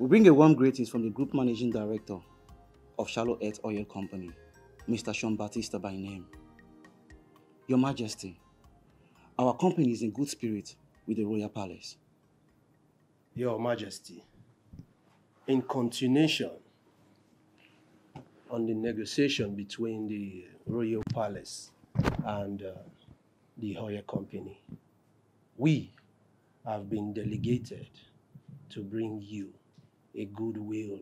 We bring a warm greetings from the Group Managing Director of Shallow Earth Oil Company, Mr. Sean Batista by name. Your Majesty, our company is in good spirit with the Royal Palace. Your Majesty, in continuation on the negotiation between the Royal Palace and the Oil Company, we have been delegated to bring you a goodwill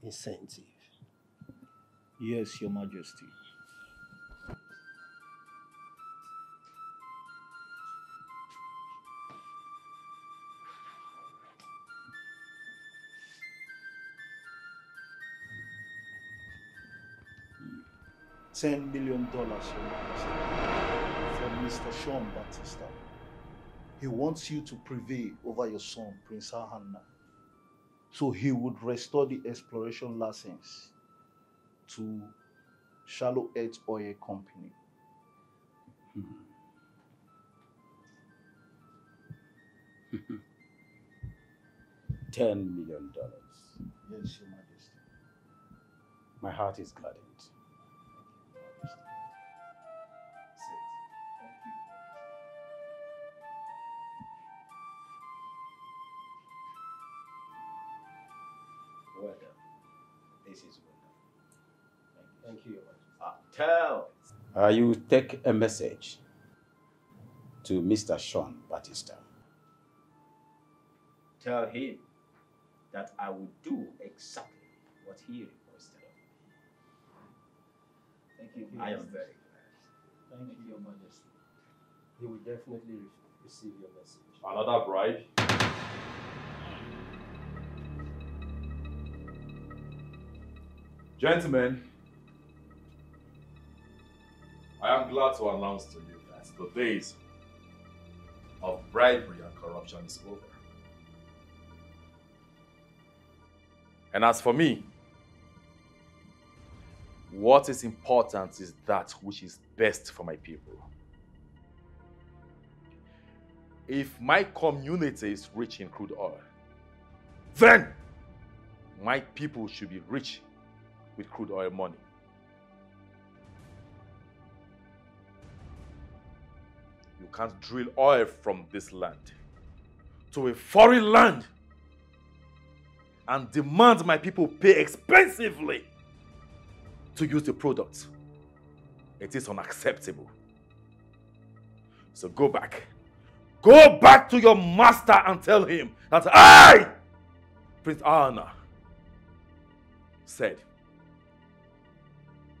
incentive. Yes, Your Majesty. $10 million, Your Majesty, from Mr. Sean Batista. He wants you to prevail over your son, Prince Hanna, so he would restore the exploration license to Shallow Earth Oil Company. $10 million. Yes, Your Majesty. My heart is gladdened. Well done. This is wonderful. Thank you, Your Majesty. Tell. You take a message to Mr. Sean Batista. Tell him that I will do exactly what he requested of me. Thank you. I am very glad. Thank you, Your Majesty. He will definitely receive your message. Another bribe? Gentlemen, I am glad to announce to you that the days of bribery and corruption is over. And as for me, what is important is that which is best for my people. If my community is rich in crude oil, then my people should be rich with crude oil money. You can't drill oil from this land to a foreign land and demand my people pay expensively to use the product. It is unacceptable. So go back. Go back to your master and tell him that I, Prince Anna, said,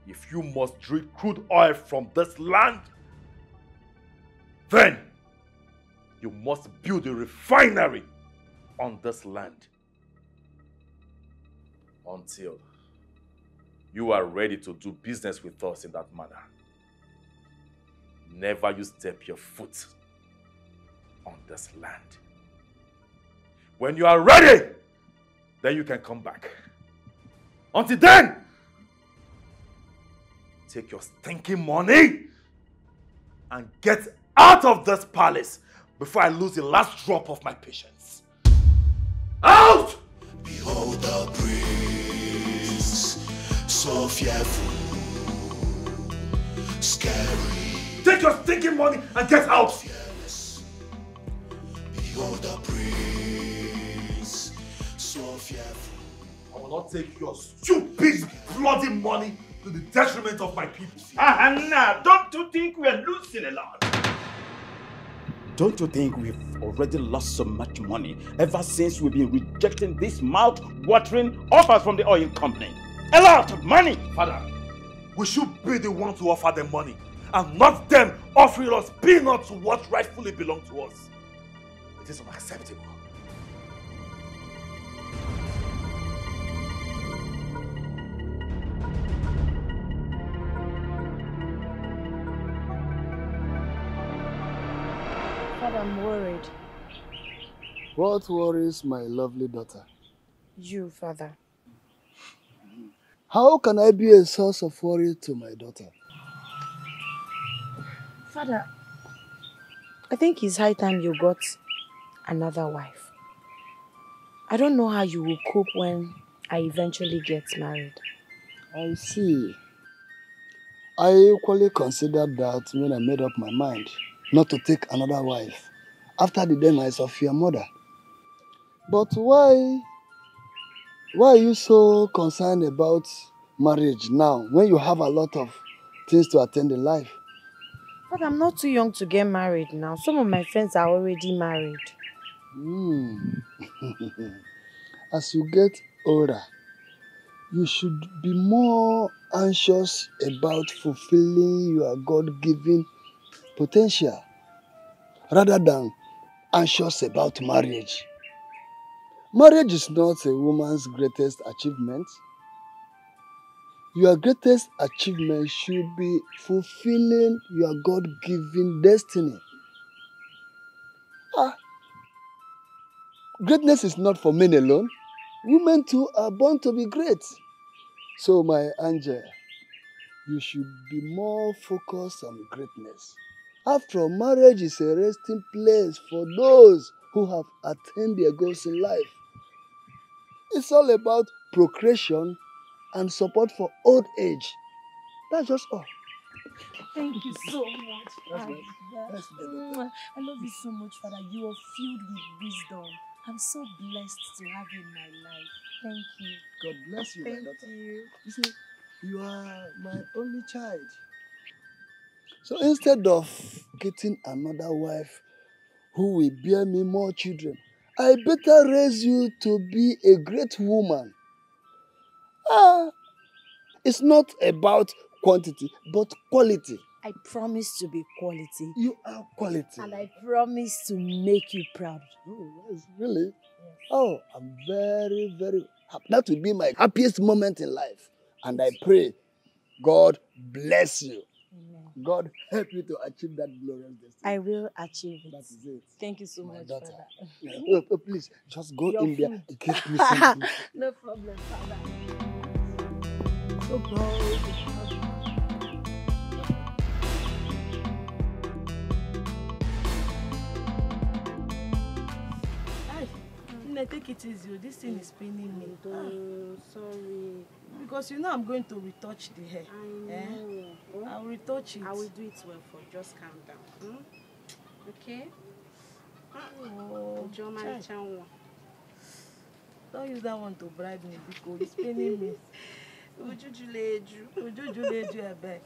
if you must drill crude oil from this land, then you must build a refinery on this land until you are ready to do business with us in that manner. Never you step your foot on this land. When you are ready, then you can come back. Until then, take your stinking money and get out of this palace before I lose the last drop of my patience. Out! Behold the prince, so fearful, scary. Take your stinking money and get out! Fearless. Behold the prince, so fearful. I will not take your stupid, bloody money to the detriment of my people. Anna, don't you think we are losing a lot? Don't you think we've already lost so much money ever since we've been rejecting these mouth-watering offers from the oil company? A lot of money! Father, we should be the ones to offer them money and not them offering us peanuts to what rightfully belongs to us. It is unacceptable. Father, I'm worried. What worries my lovely daughter? You, Father. How can I be a source of worry to my daughter? Father, I think it's high time you got another wife. I don't know how you will cope when I eventually get married. I see. I equally considered that when I made up my mind not to take another wife after the demise of your mother. But why are you so concerned about marriage now when you have a lot of things to attend in life? But I'm not too young to get married now. Some of my friends are already married. As you get older, you should be more anxious about fulfilling your God-given potential rather than anxious about marriage. Marriage is not a woman's greatest achievement. Your greatest achievement should be fulfilling your God-given destiny. Greatness is not for men alone. Women too are born to be great. So, my angel, you should be more focused on greatness. After all, marriage is a resting place for those who have attained their goals in life. It's all about procreation and support for old age. That's just all. Thank you so much, Father. I love you so much, Father. You are filled with wisdom. I'm so blessed to have you in my life. Thank you. God bless you, my daughter. Thank you. You see, you are my only child. So instead of getting another wife who will bear me more children, I better raise you to be a great woman. It's not about quantity, but quality. I promise to be quality. You are quality. And I promise to make you proud. Oh, yes, really? Yes. Oh, I'm very, very happy. That will be my happiest moment in life. And I pray God bless you. Amen. God help you to achieve that glorious destiny. I will achieve it. That is it. Thank you so much, daughter. Father. Please, just go in there and get me something. something. No problem, Father. So proud. Take it easy. This thing is paining me. Sorry. Because you know I'm going to retouch the hair. I know. I'll retouch it. I will do it well for you. Just calm down. Okay? Oh, don't use that one to bribe me because it's paining me. Ujujuleju, I beg.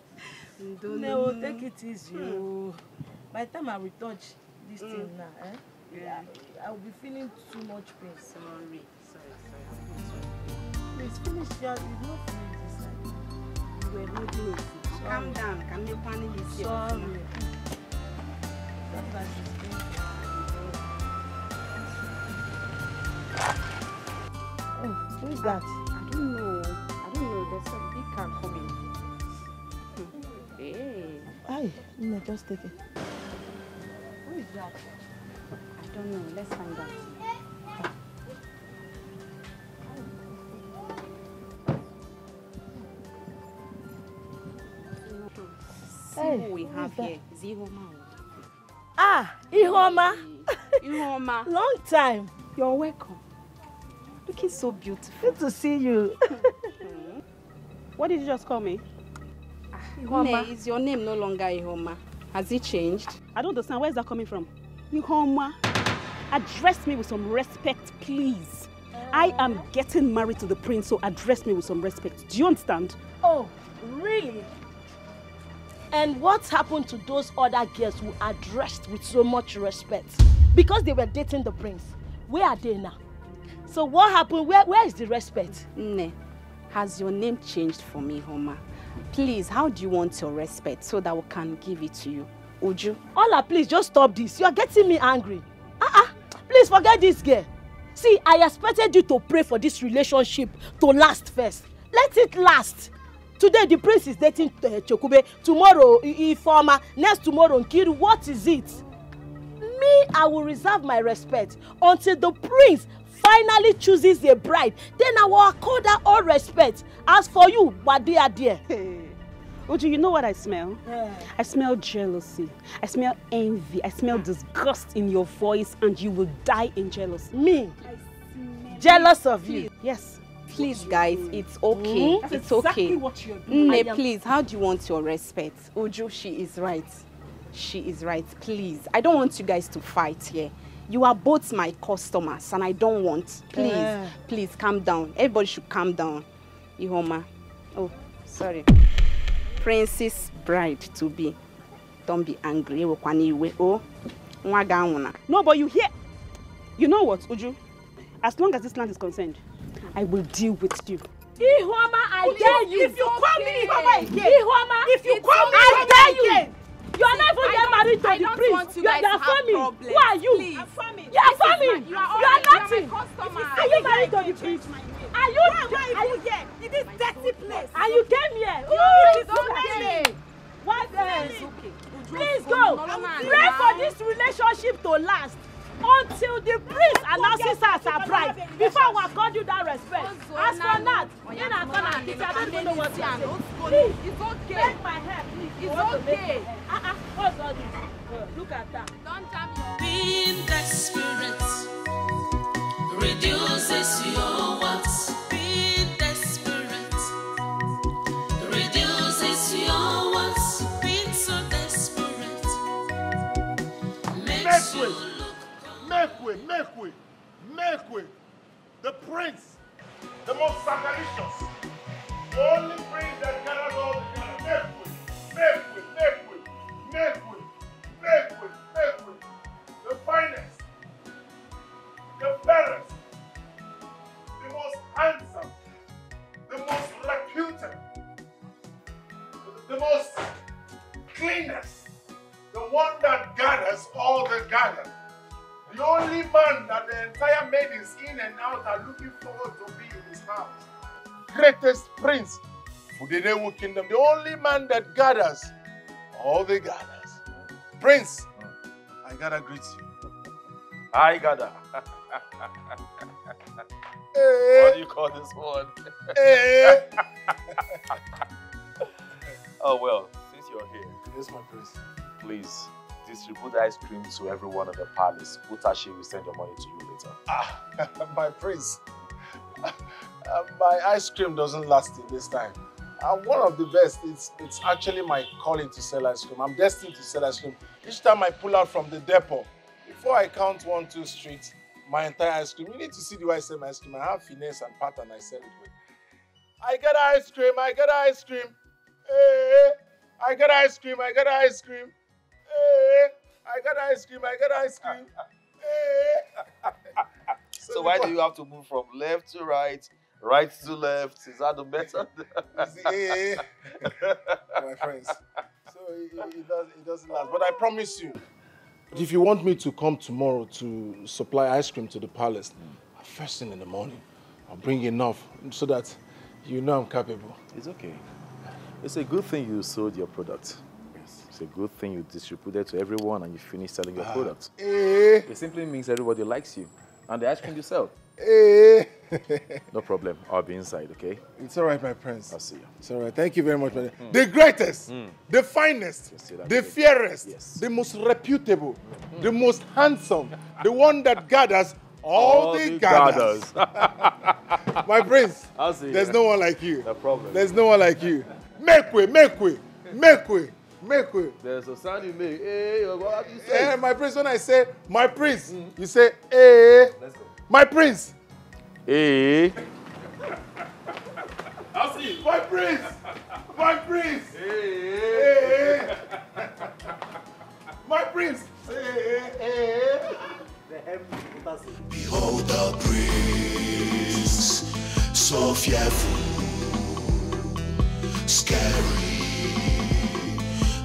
No, take it easy. By the time I retouch this thing now, yeah, I'll be feeling too much pain. Sorry. Please finish your. You don't finish this side. You were holding it. Calm down. Can you panic this? Sorry. Sometimes it's painful. Oh, who is that? I don't know. There's a big car coming. Hey. Aye, no, just take it. Who is that? I don't know. Let's find out. See who we have here. Is Ihoma? Ihoma. Ihoma. Long time. You're welcome. Looking so beautiful. Good to see you. What did you just call me? Ihoma. Is your name no longer Ihoma? Has it changed? I don't understand. Where is that coming from? Ihoma. Address me with some respect, please. I am getting married to the prince, so address me with some respect. Do you understand? Oh, really? And what happened to those other girls who are dressed with so much respect? Because they were dating the prince. Where are they now? So what happened? Where is the respect? Nne, has your name changed for me, Homa? Please, how do you want your respect so that we can give it to you? Uju? Ola, please, just stop this. You are getting me angry. Please forget this girl. See, I expected you to pray for this relationship to last first. Let it last. Today, the prince is dating Chokube. Tomorrow, Ifeoma. Next tomorrow, Nkiru. What is it? Me, I will reserve my respect until the prince finally chooses a bride. Then I will accord her all respect. As for you, Wade Adie. Uju, you know what I smell? Yeah. I smell jealousy. I smell envy. I smell disgust in your voice, and you will die in jealousy. Me? I smell Jealous of you. Yes. Please, guys, it's okay. That's It's exactly okay. what you're doing. Nne, please, how do you want your respect? Uju, she is right. She is right. Please, I don't want you guys to fight here. You are both my customers, and I don't want. Please, please, calm down. Everybody should calm down. Ihoma. Oh, sorry. Princess bride to be. Don't be angry. Oh, no, but you hear. You know what, Uju? As long as this land is concerned, I will deal with you. Ihoma, I dare you. If you call me Ihoma again, Ihoma, if you call me I dare you. again, You are not even getting married to the prince. You are farming. Who are you? Please. You are farming. You are nothing. Are you married to the prince? Are you? Why are you here? In this dirty place. And you came here. It is okay. What else? It's okay. Please go. Pray for this relationship to last until the prince announces her as a bride. Before I will call you that respect. As for that, then I don't even know what to say. Please, it's okay. Take my hair, please. It's okay. What's all this? Look at that. Don't jam your... Being desperate reduces your wants. Being desperate reduces your wants. Being so desperate makes you look. Make way. The prince, the most sacrificious, the only prince that gathers all the gathers. Make way. The finest, the fairest, the most handsome, the most reputed, the most cleanest, the one that gathers all the gathers. The only man that the entire maidens in and out are looking forward to be in his house. Greatest prince for the Nollywood kingdom. The only man that gathers all the gathers. Prince, I gotta greet you. I gotta. What do you call this one? Oh well, since you're here. Yes, my prince. Please. Distribute ice cream to everyone at the palace. Utashi will send your money to you later. My prince. My ice cream doesn't last in this time. I'm one of the best. It's actually my calling to sell ice cream. I'm destined to sell ice cream. Each time I pull out from the depot, before I count 1, 2 streets, my entire ice cream. You need to see the way I sell my ice cream. I have finesse and pattern I sell it with. I got ice cream. Hey, I got ice cream. Hey, I got ice cream. Hey, I got ice cream. Hey. So why do you have to move from left to right, right to left? Is that the method? Hey. My friends. So it doesn't last. But I promise you, if you want me to come tomorrow to supply ice cream to the palace, first thing in the morning, I'll bring enough so that you know I'm capable. It's okay. It's a good thing you sold your product. It's a good thing you distributed to everyone and you finished selling your product. It simply means everybody likes you. And the ice cream you sell. No problem. I'll be inside, okay? It's all right, my prince. I'll see you. It's all right. Thank you very much, brother. The greatest, the finest, the fairest, the most reputable, the most handsome, the one that gathers all the gathers. My prince, I'll see you. There's no one like you. No problem. There's no one like you. Make way. There's a sound you make. Hey, what do you say? My prince, when I say my prince, you say, hey. Let's go. My prince. Hey. I'll see you. My prince. Hey. My prince. Hey. Behold the prince, so fearful, scary,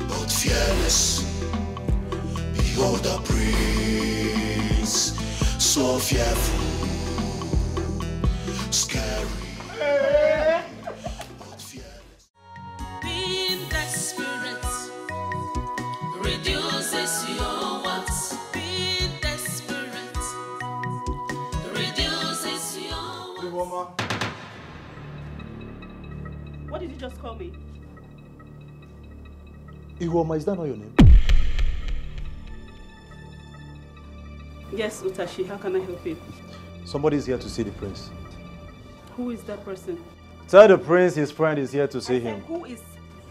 but fearless. Behold the prince, so fearful, scary, but fearless. Being desperate reduces your wants. Being desperate reduces your wants. What did you just call me? Iwoma, is that not your name? Yes, Utashi, how can I help you? Somebody's here to see the prince. Who is that person? Tell the prince his friend is here to see him. Who is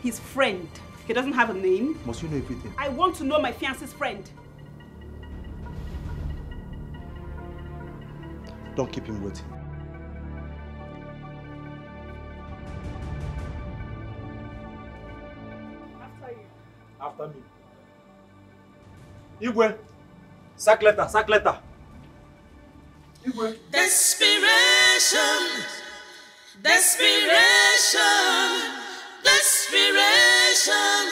his friend? He doesn't have a name. Must you know everything? I want to know my fiancé's friend. Don't keep him waiting. After you. After me. Igwe. Sack letter, sack letter. Igwe. Desperation, desperation, desperation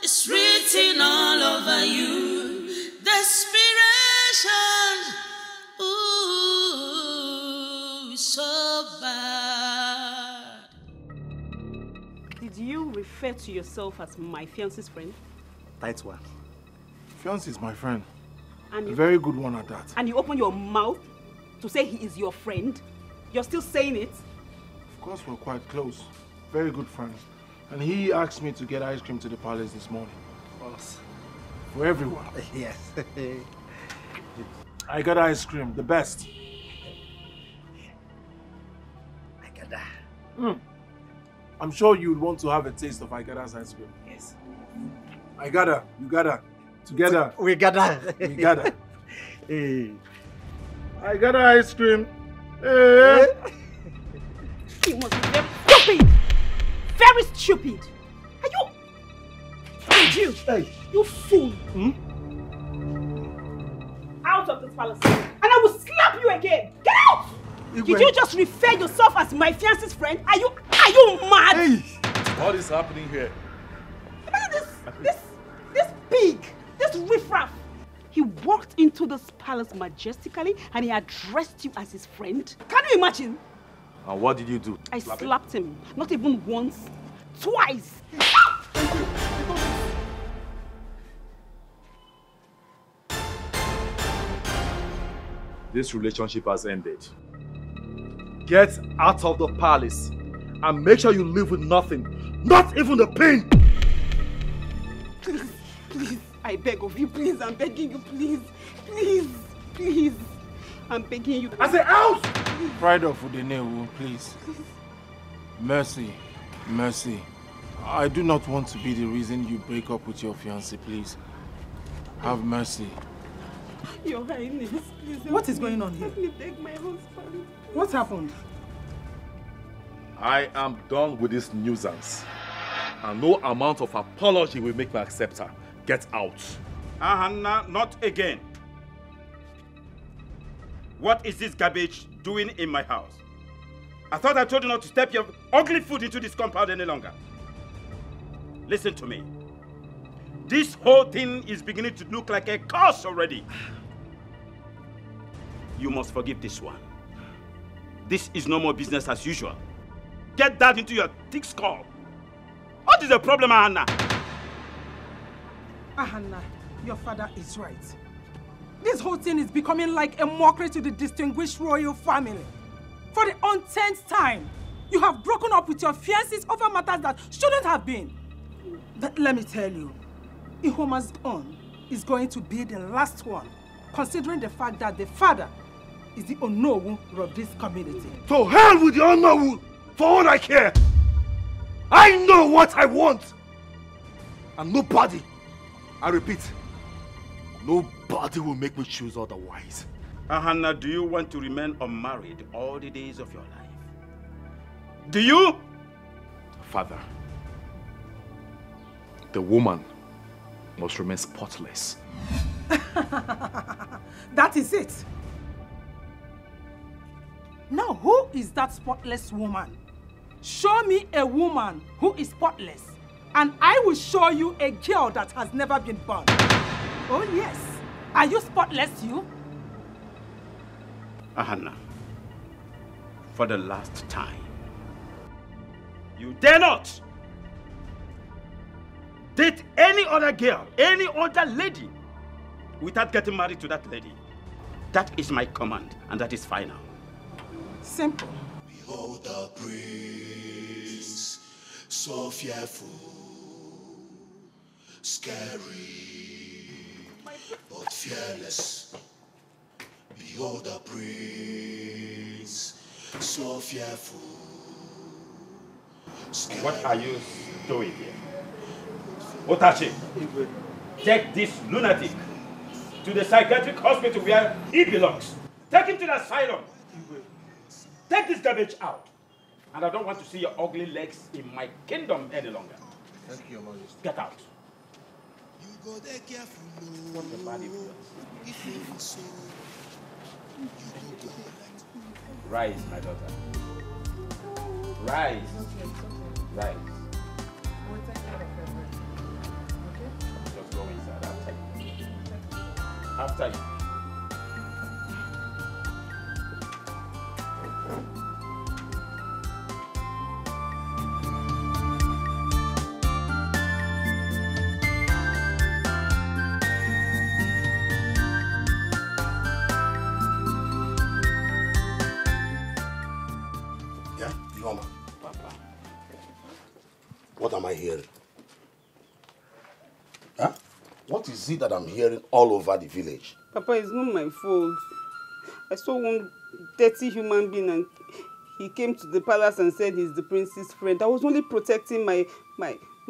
is written all over you. Desperation, ooh, so bad. Did you refer to yourself as my fiancé's friend? Tight one. Fiancé is my friend. And A very good one at that. And you open your mouth to say he is your friend? You're still saying it? Of course, we're quite close. Very good friends. And he asked me to get ice cream to the palace this morning. Boss. For everyone. Yes. I got ice cream, the best. I got that. I'm sure you'd want to have a taste of Igada's ice cream. Yes. I gotta, you gotta. Together. We gotta. We gotta. Hey. I got ice cream. Hey. He must be very stupid! Very stupid! Are you... Did you? Hey. You fool! Out of this palace, and I will slap you again! Get out! Did you just refer yourself as my fiancé's friend? Are you mad? Hey. What is happening here? This pig! This riffraff! He walked into this palace majestically and he addressed you as his friend. Can you imagine? And what did you do? I slapped him. Not even once. Twice. This relationship has ended. Get out of the palace and make sure you live with nothing. Not even the pain! Please, please. I beg of you, please. I'm begging you, please. Please, please. I'm begging you. I say out! Pride of Udenewu, please. Mercy, mercy. I do not want to be the reason you break up with your fiancé, please. Have mercy. Your Highness, please. What is going on here? Let me beg my husband. What happened? I am done with this nuisance. And no amount of apology will make me accept her. Get out. Hannah, not again. What is this garbage doing in my house? I thought I told you not to step your ugly foot into this compound any longer. Listen to me. This whole thing is beginning to look like a curse already. You must forgive this one. This is no more business as usual. Get that into your thick skull. What is the problem, Hannah? Hannah, your father is right. This whole thing is becoming like a mockery to the distinguished royal family. For the umpteenth time, you have broken up with your fiancés over matters that shouldn't have been. But let me tell you, Ihoma's own is going to be the last one, considering the fact that the father is the Onowu of this community. To hell with the Onowu! For all I care! I know what I want! And nobody, I repeat, nobody will make me choose otherwise. Hannah, do you want to remain unmarried all the days of your life? Do you? Father, the woman must remain spotless. That is it. Now, who is that spotless woman? Show me a woman who is spotless, and I will show you a girl that has never been born. Oh yes. Are you spotless, you? Hannah, for the last time, you dare not date any other girl, any other lady, without getting married to that lady. That is my command, and that is final. Simple. Behold the prince, so fearful, scary, but fearless. Behold the prince, so fearful. What are you doing here? Otachi, take this lunatic to the psychiatric hospital where he belongs. Take him to the asylum. Take this garbage out. And I don't want to see your ugly legs in my kingdom any longer. Thank you, Your Majesty. Get out. What a bad influence. Rise, my daughter. Rise. Rise. Just go inside. After you. What am I hearing? Huh? What is it that I'm hearing all over the village? Papa, it's not my fault. I saw one dirty human being and he came to the palace and said he's the prince's friend. I was only protecting my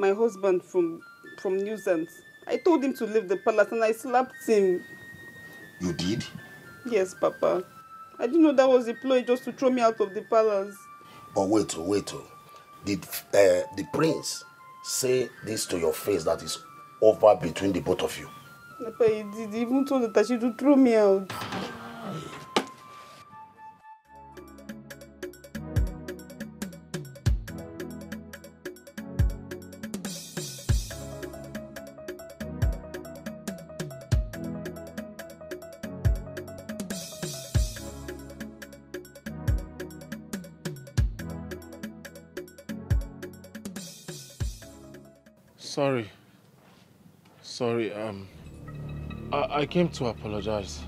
husband from nuisance. I told him to leave the palace and I slapped him. You did? Yes, Papa. I didn't know that was a ploy just to throw me out of the palace. But wait. Did the prince say this to your face that is over between the both of you? Papa, he did. He even told Tashi to throw me out. Sorry, I came to apologize.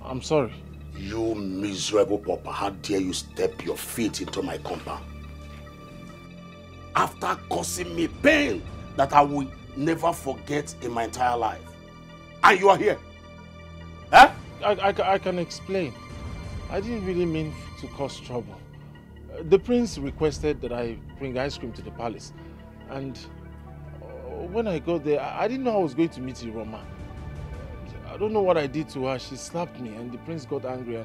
I'm sorry. You miserable papa, how dare you step your feet into my compound? After causing me pain that I will never forget in my entire life. And you are here. Huh? I can explain. I didn't really mean to cause trouble. The prince requested that I bring ice cream to the palace. And when I got there, I didn't know I was going to meet Iroma. I don't know what I did to her. She slapped me and the prince got angry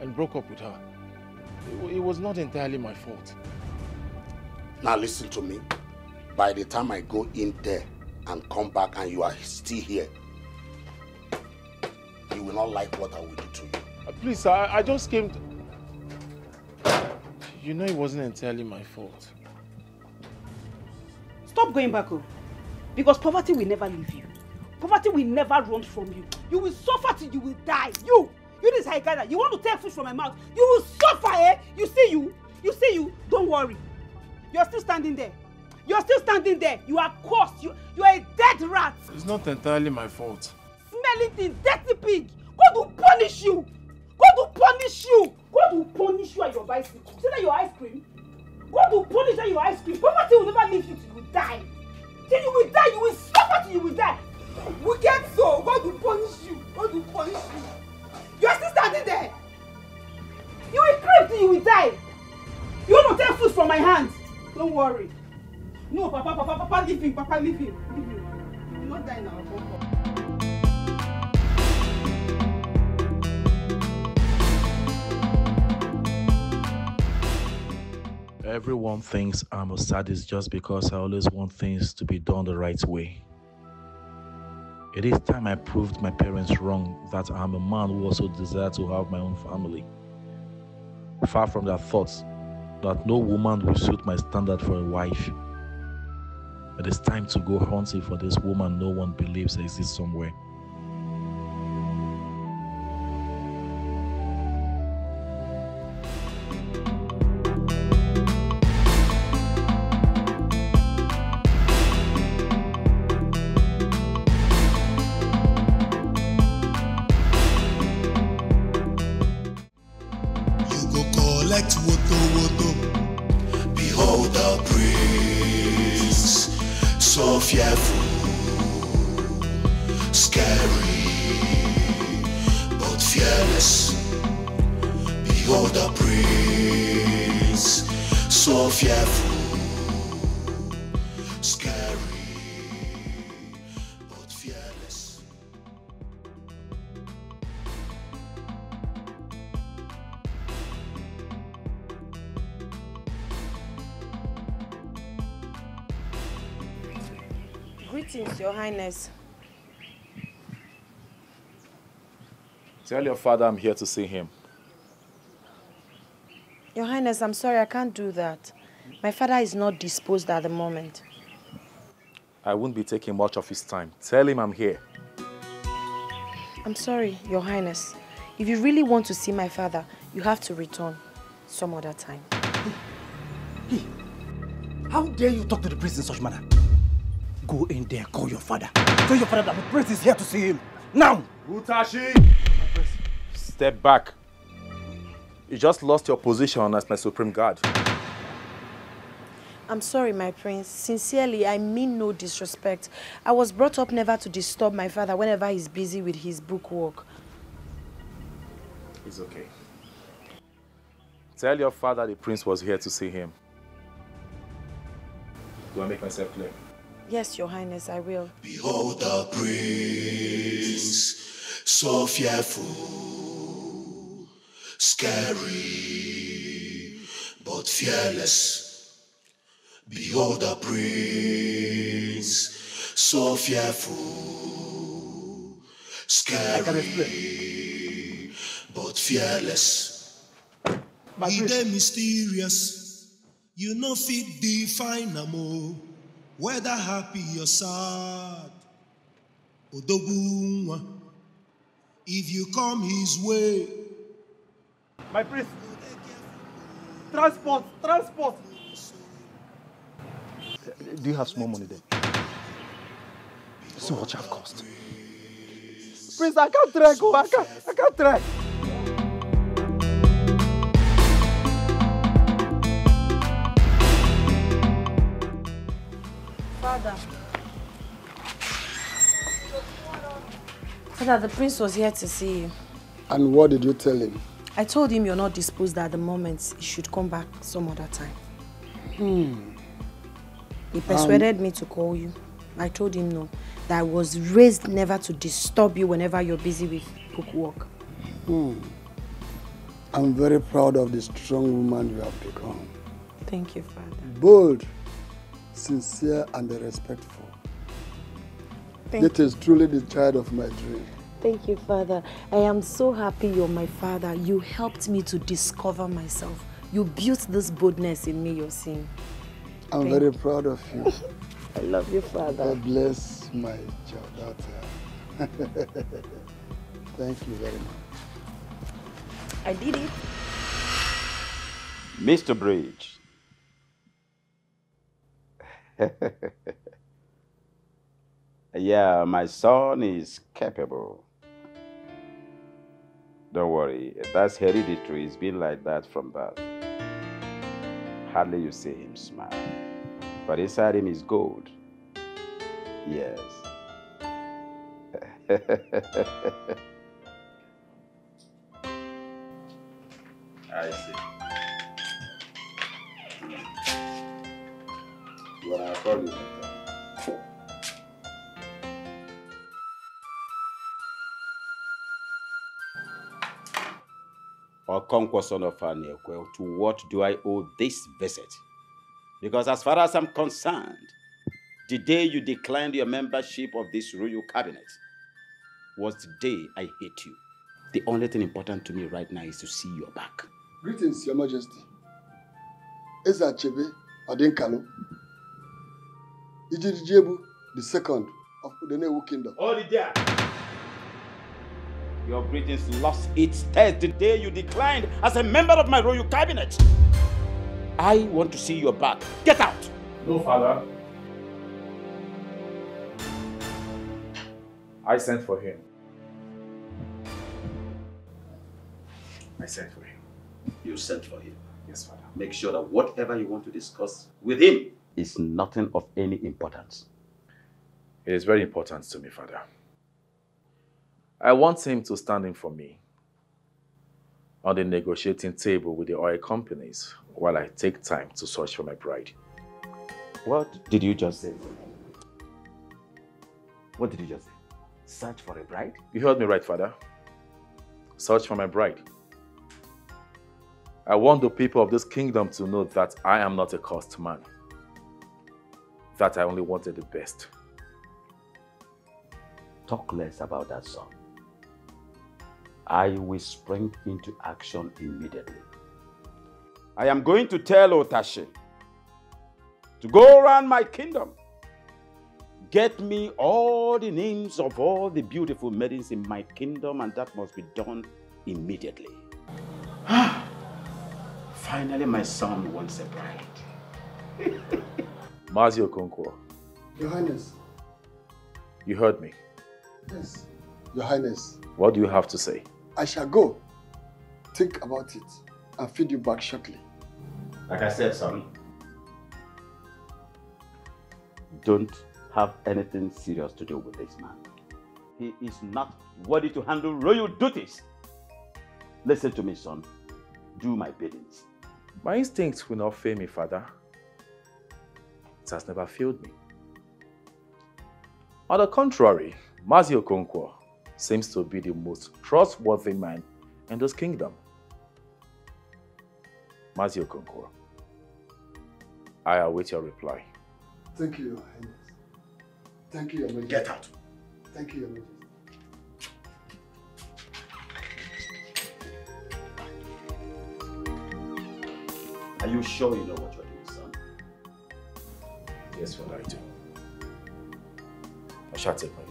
and broke up with her. It was not entirely my fault. Now listen to me. By the time I go in there and come back and you are still here, you will not like what I will do to you. Please, I just came to... You know it wasn't entirely my fault. Stop going back home. Because poverty will never leave you. Poverty will never run from you. You will suffer till you will die. You this Haikada, you want to take food from my mouth. You will suffer, eh? You see you. Don't worry. You're still standing there. You are cursed. You are a dead rat. It's not entirely my fault. Smelling thing, dirty pig. God will punish you. God will punish you at your bicycle. See that your ice cream? God will punish you at your ice cream. Poverty will never leave you till you die. Till you will die, you will suffer till you will die. Wicked soul, God will punish you. You are still standing there. You will creep till you will die. You want to take food from my hands. Don't worry. No, Papa, leave him. Leave him. You will not die now. Everyone thinks I'm a sadist just because I always want things to be done the right way. It is time I proved my parents wrong that I'm a man who also desires to have my own family. Far from their thoughts that no woman will suit my standard for a wife. It is time to go hunting for this woman no one believes exists somewhere. Behold the prince, so fearful, scary, fearless. Behold the prince, so fearful, scary, but fearless. Greetings, Your Highness. Tell your father I'm here to see him. Your Highness, I'm sorry, I can't do that. My father is not disposed at the moment. I won't be taking much of his time. Tell him I'm here. I'm sorry, Your Highness. If you really want to see my father, you have to return some other time. How dare you talk to the priest in such manner? Go in there, call your father. Tell your father that the priest is here to see him. Now! Utashi! Step back. You just lost your position as my supreme guard. I'm sorry, my prince. Sincerely, I mean no disrespect. I was brought up never to disturb my father whenever he's busy with his book work. It's okay. Tell your father the prince was here to see him. Do I make myself clear? Yes, Your Highness, I will. Behold the prince, so fearful, scary, but fearless. Behold the prince, so fearful, scary, but fearless. He dey mysterious, you no fit define am o. Whether happy or sad, Odogunwa, if you come his way. My priest! Transport! Transport! Do you have small money there? See what you have cost. Prince, I can't trek, oh, I can't trek. Father. Father, the prince was here to see you. And what did you tell him? I told him you're not disposed at the moment. He should come back some other time. He persuaded me to call you. I told him no, that I was raised never to disturb you whenever you're busy with book work. I'm very proud of the strong woman you have become. Thank you, Father. Bold, sincere, and respectful. It is truly the child of my dream. Thank you, Father. I am so happy you're my father. You helped me to discover myself. You built this boldness in me you're seeing. I'm very proud of you. I love you, Father. God bless my daughter. Thank you very much. I did it. Mr. Bridge. Yeah, my son is capable. Don't worry, that's hereditary. It's been like that from birth. Hardly you see him smile. But inside him is gold. Yes. I see. Well, I'll call you later. Okonkwo, son of Aniekwe, to what do I owe this visit? Because as far as I'm concerned, the day you declined your membership of this royal cabinet was the day I hate you. The only thing important to me right now is to see your back. Greetings, Your Majesty. Eza Chebe Adinkalo, Ijirijebu, the second of the Udenewu Kingdom. Hold it there. Your greetings lost its taste the day you declined as a member of my royal cabinet. I want to see your back. Get out! No, Father. I sent for him. I sent for him. You sent for him? Yes, Father. Make sure that whatever you want to discuss with him is nothing of any importance. It is very important to me, Father. I want him to stand in for me on the negotiating table with the oil companies while I take time to search for my bride. What did you just say? What did you just say? Search for a bride? You heard me right, Father. Search for my bride. I want the people of this kingdom to know that I am not a cursed man. That I only wanted the best. Talk less about that, son. I will spring into action immediately. I am going to tell Otashe to go around my kingdom. Get me all the names of all the beautiful maidens in my kingdom, and that must be done immediately. Finally, my son wants a bride. Mazi Okonkwo. Your Highness. You heard me. Yes, Your Highness. What do you have to say? I shall go. Think about it and feed you back shortly. Like I said, son, don't have anything serious to do with this man. He is not worthy to handle royal duties. Listen to me, son. Do my biddings. My instincts will not fail me, Father. It has never failed me. On the contrary, Mazi Okonkwo seems to be the most trustworthy man in this kingdom. Mazi Okonkwo, I await your reply. Thank you, Your Highness. Thank you, Your Majesty. Get out. Thank you, Your Majesty. Are you sure you know what you're doing, son? Yes, Father, I do. I shall take my leave.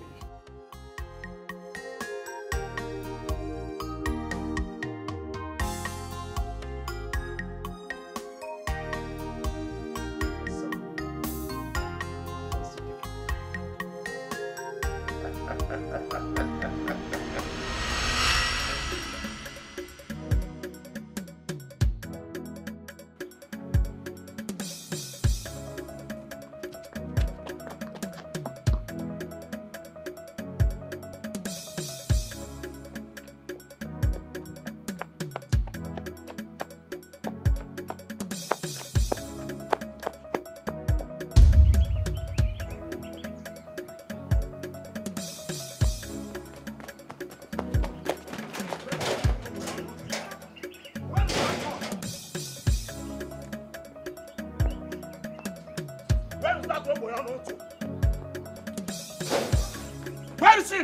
Where is he?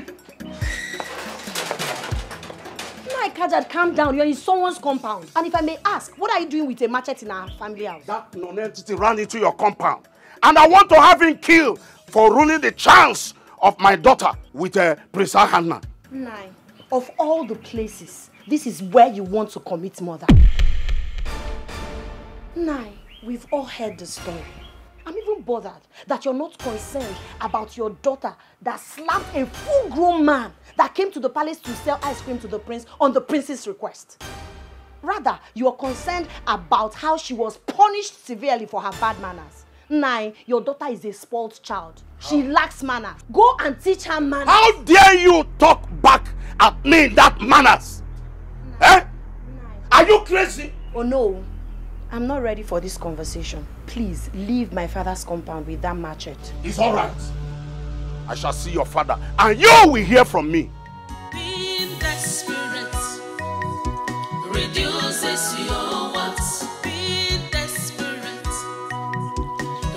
My Kajad, calm down. You're in someone's compound. And if I may ask, what are you doing with a machete in our family house? That non-entity ran into your compound. And I want to have him killed for ruining the chance of my daughter with Prince Hannah. Nine. Of all the places, this is where you want to commit murder. Nine. We've all heard the story. I'm even bothered that you're not concerned about your daughter that slapped a full-grown man that came to the palace to sell ice cream to the prince on the prince's request. Rather, you are concerned about how she was punished severely for her bad manners. Nine, your daughter is a spoiled child. She lacks manners. Go and teach her manners. How dare you talk back at me in that manners? Eh? Are you crazy? Oh no. I'm not ready for this conversation. Please, leave my father's compound with that machete. It's all right. I shall see your father, and you will hear from me. Being desperate reduces your what? Being desperate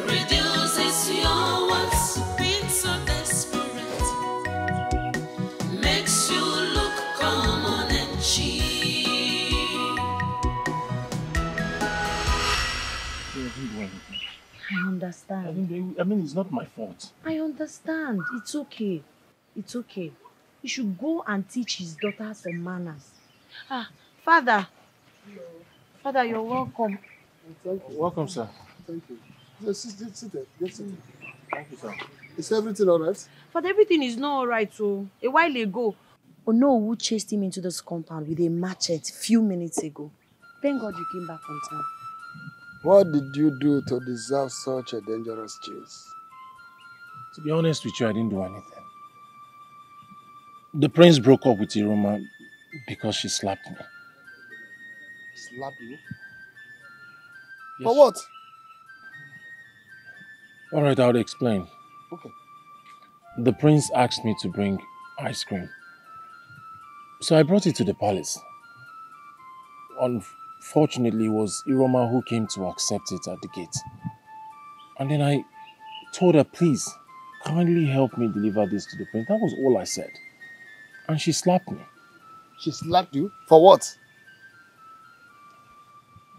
reduces your what? Being so desperate makes you look common and cheap. I understand. I mean, it's not my fault. I understand. It's okay. It's okay. You should go and teach his daughter some manners. Ah, Father. Father, you're welcome. Thank you. Welcome, sir. Thank you. Just sit there. Get seated. Thank you, sir. Is everything all right? Father, everything is not all right. So, a while ago, Onowu chased him into this compound with a machete few minutes ago. Thank God you came back on time. What did you do to deserve such a dangerous chase? To be honest with you, I didn't do anything. The prince broke up with Iruma because she slapped me. Slap you? Yes. For what? All right, I'll explain. Okay. The prince asked me to bring ice cream. So I brought it to the palace. Unfortunately, it was Iroma who came to accept it at the gate. And then I told her, please, kindly help me deliver this to the prince. That was all I said. And she slapped me. She slapped you? For what?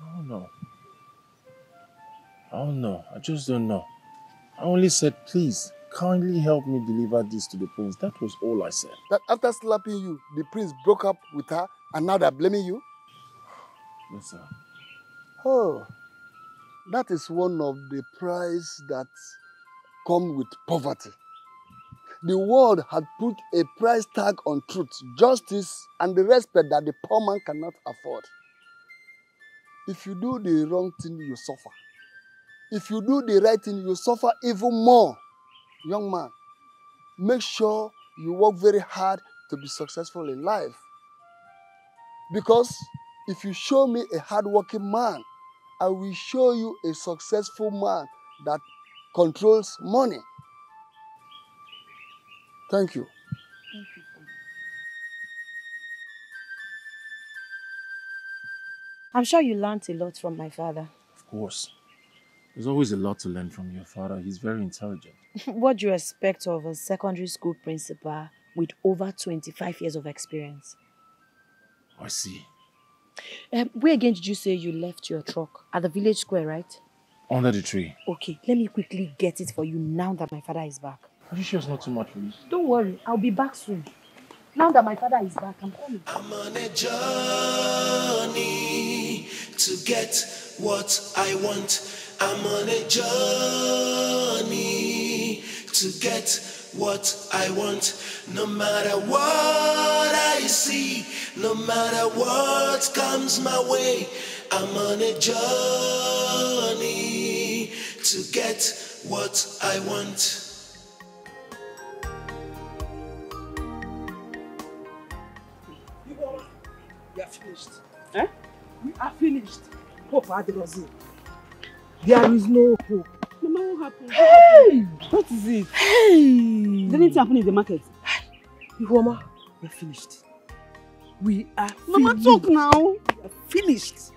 I don't know. I just don't know. I only said, please, kindly help me deliver this to the prince. That was all I said. That after slapping you, the prince broke up with her and now they're blaming you? Yes, sir. Oh, that is one of the price that come with poverty. The world had put a price tag on truth, justice, and the respect that the poor man cannot afford. If you do the wrong thing, you suffer. If you do the right thing, you suffer even more. Young man, make sure you work very hard to be successful in life. Because if you show me a hardworking man, I will show you a successful man that controls money. Thank you. I'm sure you learned a lot from my father. Of course. There's always a lot to learn from your father. He's very intelligent. What do you expect of a secondary school principal with over 25 years of experience? I see. Where again did you say you left your truck? At the village square, right? Under the tree. Okay, let me quickly get it for you now that my father is back. Are you sure it's not too much for you? Don't worry, I'll be back soon. Now that my father is back, I'm coming. I'm on a journey to get what I want. I'm on a journey to get what I want. No matter what I see, no matter what comes my way, I'm on a journey to get what I want. We are finished. Eh? We are finished. Hope Adelaide. There is no hope. Mama, what happened? Hey! What is it? Hey! Did anything happen in the market? Mama, we are finished. We are Mama, finished. talk now. We are finished.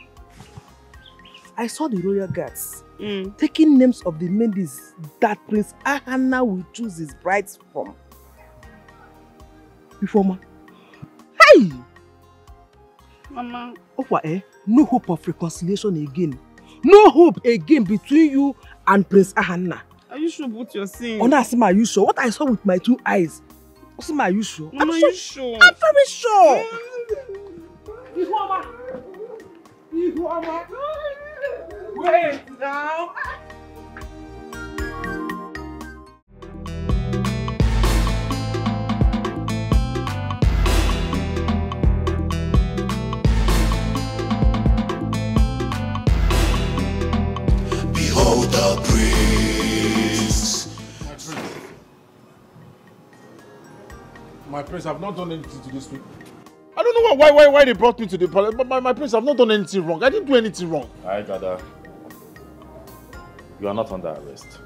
I saw the royal guards taking names of the ladies that Prince Ahana will choose his brides from. Mama. Hey! Mama. No hope of reconciliation again. No hope again between you and Prince Ahana. Are you sure about your sin? Oh, Asima, are you sure? What I saw with my 2 eyes. Asima, are you sure? Mama, are you sure? I'm very sure. Wait now. Behold the prince. My prince, I've not done anything to this people. I don't know why they brought me to the palace, but my prince, I've not done anything wrong. I didn't do anything wrong. Alright, Dada. You are not under arrest.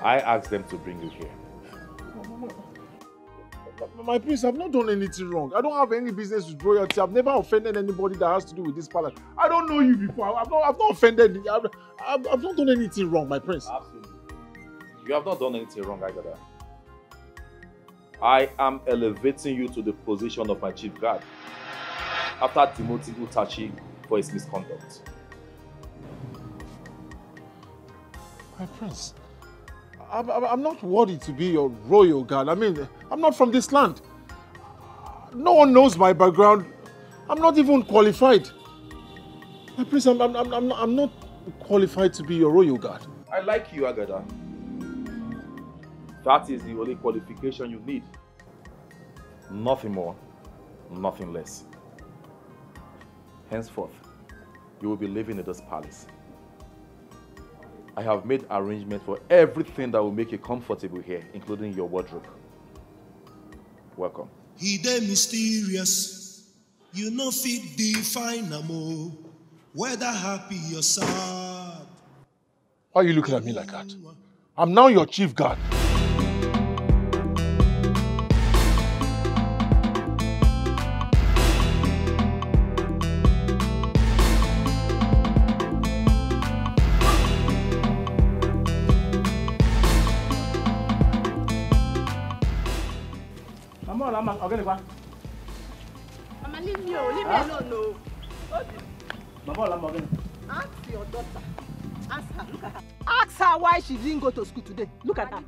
I asked them to bring you here. My prince, I've not done anything wrong. I don't have any business with royalty. I've never offended anybody that has to do with this palace. I don't know you before. I've not offended you. I've not done anything wrong, my prince. Absolutely. You have not done anything wrong, Agada. I am elevating you to the position of my chief guard after Timothy Utachi for his misconduct. My prince, I'm not worthy to be your royal guard. I mean, I'm not from this land. No one knows my background. I'm not even qualified. My prince, I'm not qualified to be your royal guard. I like you, Agada. That is the only qualification you need. Nothing more, nothing less. Henceforth, you will be living in this palace. I have made arrangements for everything that will make you comfortable here, including your wardrobe. Welcome. He dey mysterious. You no fit define am, whether happy or sad. Why are you looking at me like that? I'm now your chief guard. Mama, leave me alone, no. Ask your daughter. Ask her. Look at her. Ask her why she didn't go to school today. Look at her.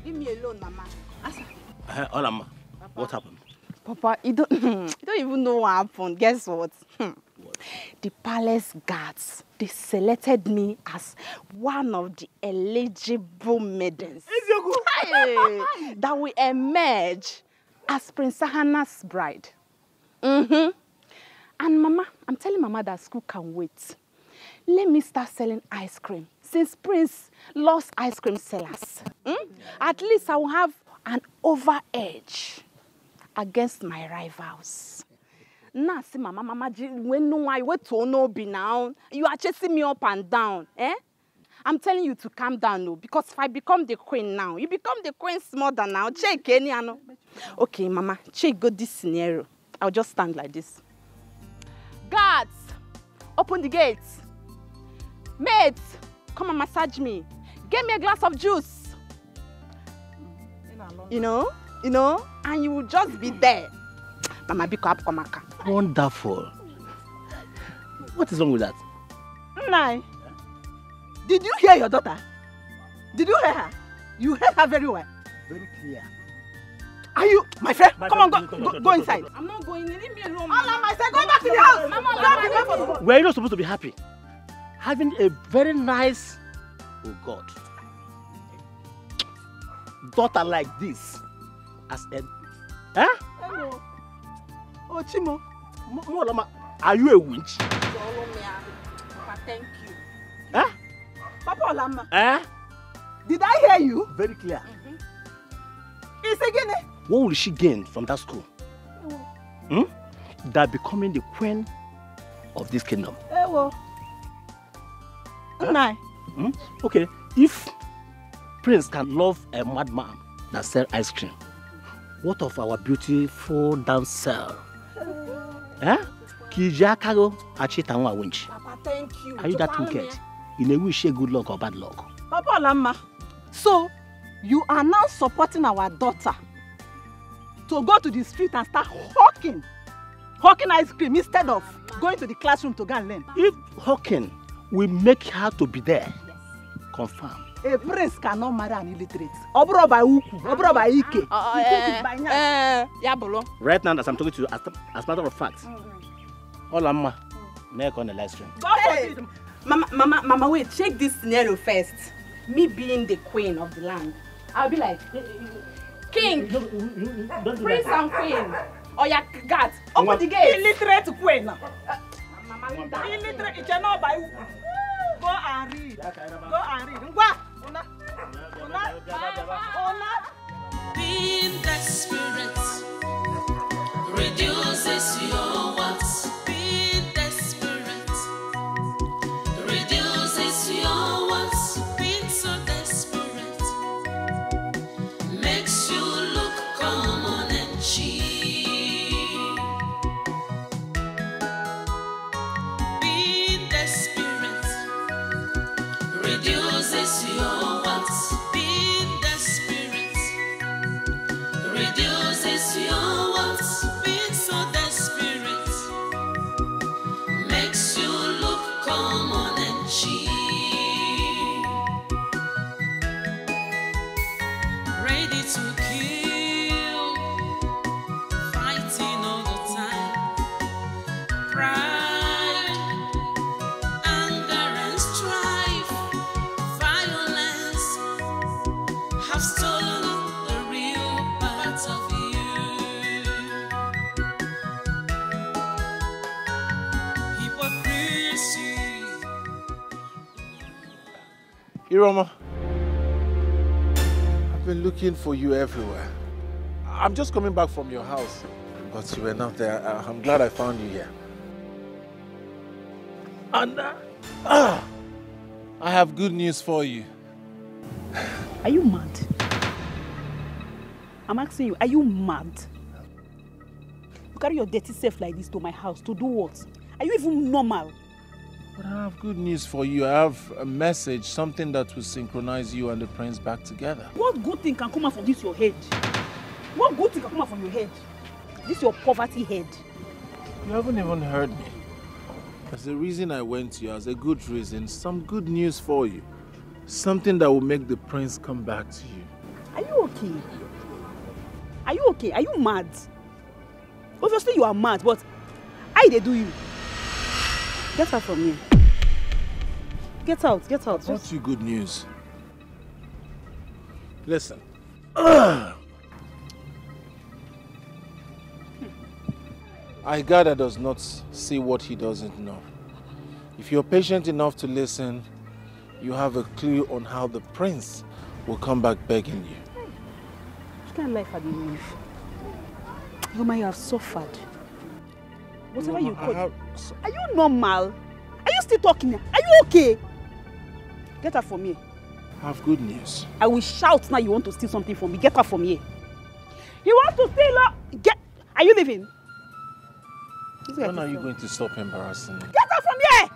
Leave me alone, Mama. Ask her. Olama, what happened? Papa, you don't even know what happened. Guess what? The palace guards, they selected me as one of the eligible maidens that will emerge as Prince Hannah's bride. And Mama, I'm telling Mama that school can wait. Let me start selling ice cream since Prince lost ice cream sellers. At least I will have an over edge against my rivals. Now, see, Mama, when no I wait to no be now, you are chasing me up and down, eh? I'm telling you to calm down, no, because if I become the queen now, you become the queen smarter now. Check any, no. Okay, Mama, check go this scenario. I'll just stand like this. Guards, open the gates. Maids, come and massage me. Get me a glass of juice. You know, and you will just be there. Mama, be up, Komaka. Wonderful. What is wrong with that? Nai, did you hear your daughter? Did you hear her? You heard her very well. Very clear. Are you, my friend? Come on, go inside. I'm not going. Leave me alone. Allah, I said, go back to the house. Mama, we're not supposed to be happy. Having a very nice, oh God, daughter like this as a, huh? Hello. Oh, Chimo. Are you a winch? Papa, thank you. Huh? Papa Olama. Eh? Did I hear you? Very clear. It's again. What will she gain from that school? That becoming the queen of this kingdom. Huh? Okay, if Prince can love a madman that sells ice cream, what of our beautiful damsel? Kijakago Achitawa Winch. Papa, thank you. Are you that wicked? You never wish good luck or bad luck. Papa Olama, so you are now supporting our daughter to go to the street and start hawking ice cream instead of going to the classroom to go and learn. If hawking will make her to be there, confirm. A prince cannot marry an illiterate. Obro by Uku, Obro by Ike. Right now, as I'm talking to you, as a matter of fact, Olama, make on the live stream. Hey. Mama, wait, check this scenario first. Me being the queen of the land, I'll be like, king, prince and queen. Oh yeah, God, open the gate. Illiterate queen. Illiterate, it's not by Uku. Go and read. Go and read. Being desperate reduces your wants. Being desperate reduces your wants. Being so desperate makes you look common and cheap. Being desperate reduces your wants. Being desperate reduces your wants. Being so desperate makes you look common and cheap. Ready to kill, fighting all the time. Pride, anger and strife, violence have stolen the real part of you. Hypocrisy. Iroma, I've been looking for you everywhere. I'm just coming back from your house. But you were not there. I'm glad I found you here. And I have good news for you. Are you mad? I'm asking you, are you mad? You carry your dirty self like this to my house to do what? Are you even normal? But I have good news for you. I have a message, something that will synchronize you and the prince back together. What good thing can come out from this your head? What good thing can come out from your head? This your poverty head. You haven't even heard me. There's a reason I went to you, as a good reason, some good news for you. Something that will make the prince come back to you. Are you okay? Are you okay? Are you mad? Obviously you are mad, but how they do you? Get out from here. Get out, get out. I brought you good news. Listen. Igada does not see what he doesn't know. If you're patient enough to listen, you have a clue on how the prince will come back begging you. What kind of life have you lived? Yoma, you have suffered. Whatever you call it. Are you normal? Are you still talking? Are you okay? Get out from here. I have good news. I will shout now you want to steal something from me. Get out from here. You want to steal? Get. Are you leaving? When are you going to stop embarrassing me? Get out from here!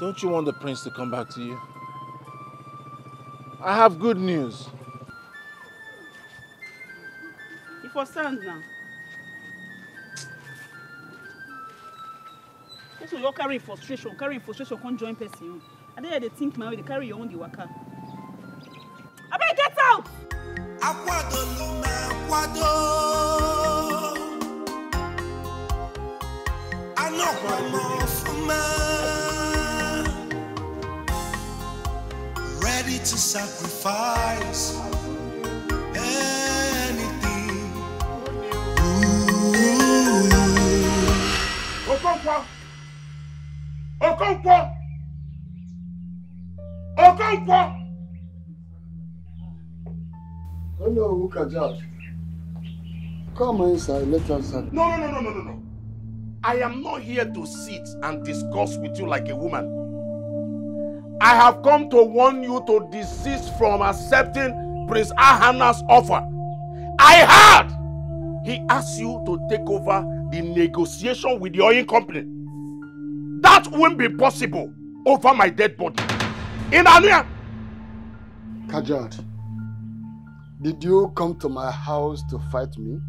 Don't you want the prince to come back to you? I have good news. You for stand now. So you're carrying frustration, can't join person. And then they think my way, they carry your own the waka. I better get out! Ready to sacrifice anything. Okonkwo! Okonkwo! Okonkwo! Hello, Kajat. Come inside, let us have... No. I am not here to sit and discuss with you like a woman. I have come to warn you to desist from accepting Prince Ahana's offer. I heard he asked you to take over the negotiation with the oil company. That won't be possible over my dead body. In Ania! Kajat, did you come to my house to fight me?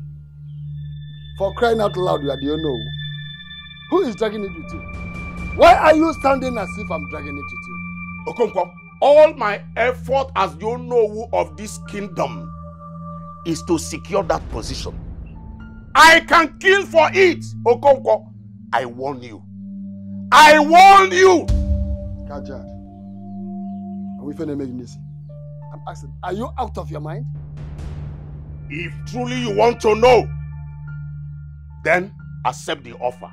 For crying out loud, you are the owner. Who is dragging it with you? Why are you standing as if I'm dragging it with you? Okonkwo, all my effort as the owner of this kingdom is to secure that position. I can kill for it, Okonkwo. I warn you. I warn you! Kajat, are we finna make this? I'm asking, are you out of your mind? If truly you want to know, then accept the offer.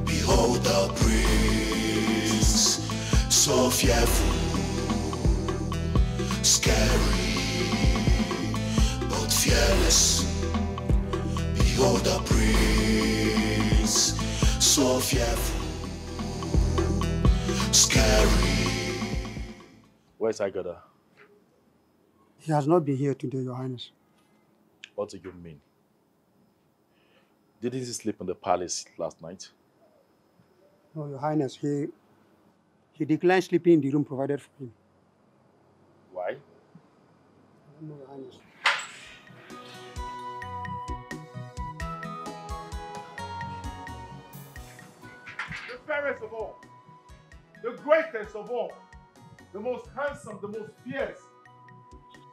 Behold the prince, so fearful, scary, but fearless. Behold the prince, so fearful, scary. Where's Igada? He has not been here today, Your Highness. What do you mean? Didn't he sleep in the palace last night? No, Your Highness, he declined sleeping in the room provided for him. Why? No, Your Highness. The fairest of all, the greatest of all, the most handsome, the most fierce,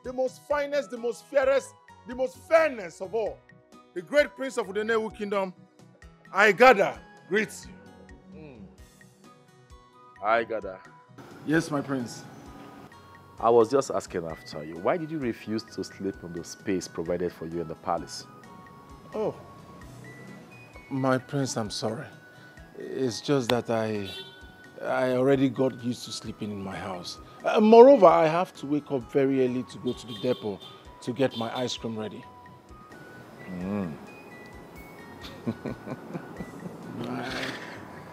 the most finest, the most fairest, the most fairness of all, the great prince of the Nollywood kingdom, Igada greets you. Hi, Gada. Yes, my prince. I was just asking after you. Why did you refuse to sleep in the space provided for you in the palace? Oh, my prince, I'm sorry. It's just that I already got used to sleeping in my house. Moreover, I have to wake up very early to go to the depot to get my ice cream ready.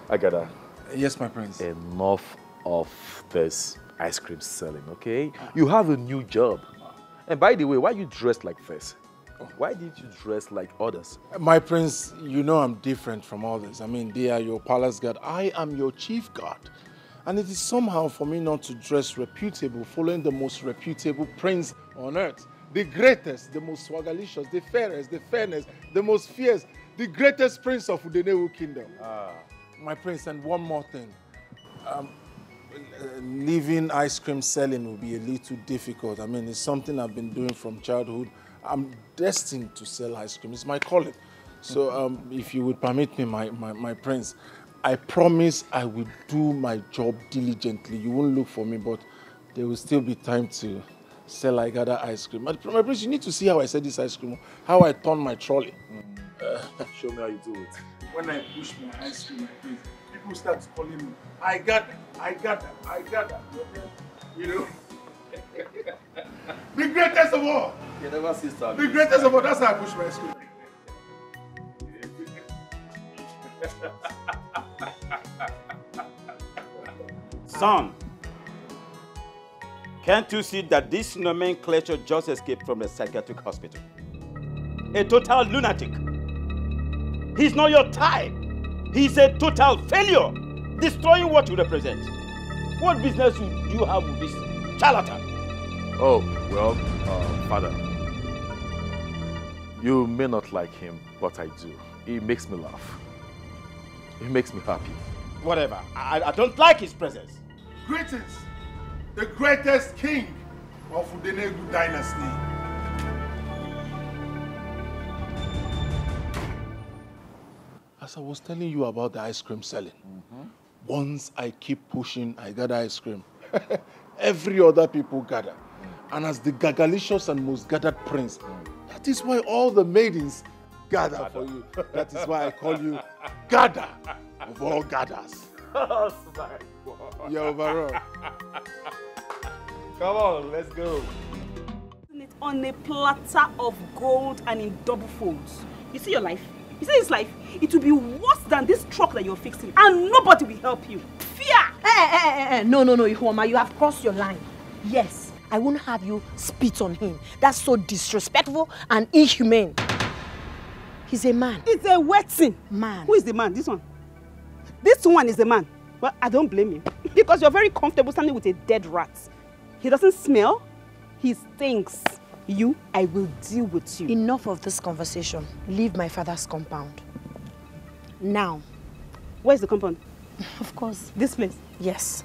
Agada. Yes, my prince. Enough of this ice cream selling, okay? You have a new job. And by the way, why you dressed like this? Why didn't you dress like others? My prince, you know I'm different from others. I mean, they are your palace guard. I am your chief guard. And it is somehow for me not to dress reputable, following the most reputable prince on earth. The greatest, the most swagalicious, the fairest, the fairness, the most fierce, the greatest prince of Udenewu kingdom. My prince, and one more thing. Leaving ice cream selling will be a little difficult. I mean, it's something I've been doing from childhood. I'm destined to sell ice cream. It's my calling. So if you would permit me, my prince, I promise I will do my job diligently. You won't look for me, but there will still be time to sell Igada ice cream. My prince, you need to see how I sell this ice cream, how I turn my trolley. Show me how you do it. When I push my ice cream, my prince, people start calling me, I got that. You know? The greatest of all. You never see stuff. The greatest of all. That's how I push my ice cream. Son, can't you see that this nomenclature just escaped from a psychiatric hospital? A total lunatic. He's not your type. He's a total failure, destroying what you represent. What business do you have with this charlatan? Oh, well, Father, you may not like him, but I do. He makes me laugh. He makes me happy. Whatever. I don't like his presence. Greatest, the greatest king of Udenegu dynasty. As I was telling you about the ice cream selling, once I keep pushing, I gather ice cream. Every other people gather. And as the gagalicious and most gathered prince, that is why all the maidens gather for you. That is why I call you Gather of all gathers. You're overall. Come on, let's go. On a platter of gold and in double folds. You see your life? You see this life? It will be worse than this truck that you're fixing, and nobody will help you. Fear! No, Ihuoma, you have crossed your line. Yes, I won't have you spit on him. That's so disrespectful and inhumane. He's a man. It's a wetting. Man. Who is the man? This one. This one is the man. Well, I don't blame you. Because you're very comfortable standing with a dead rat. He doesn't smell. He stinks. I will deal with you. Enough of this conversation. Leave my father's compound. Now. Where's the compound? Of course. This place? Yes.